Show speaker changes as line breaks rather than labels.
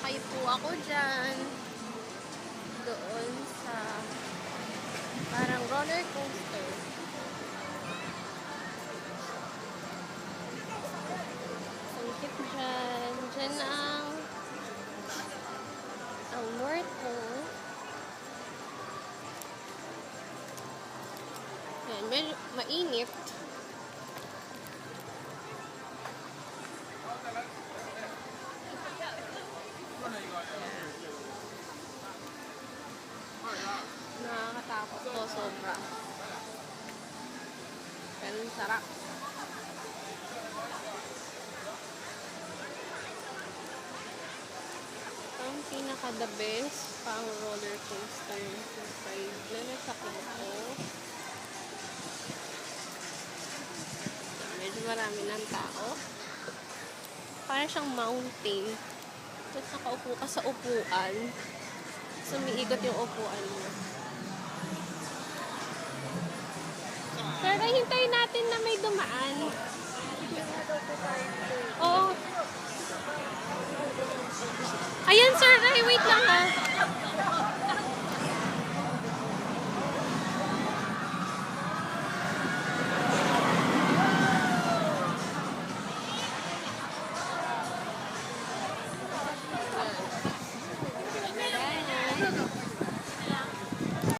Sasakay po ako dyan. Doon sa parang roller coaster. Sangkip dyan. Dyan ang North Pole. Yan, medyo mainit. Nakakatakot to sobra. Pero sarap. Ang pinaka-the best pang roller coaster ride na nasakyan ko. Medyo marami ng tao. Parang siyang mountain. Tapos nakaupo ka sa upuan. Sumiikot yung upuan mo. Sir, hintayin natin na may dumaan. Oo. Ayan, sir. Ay, wait lang ha.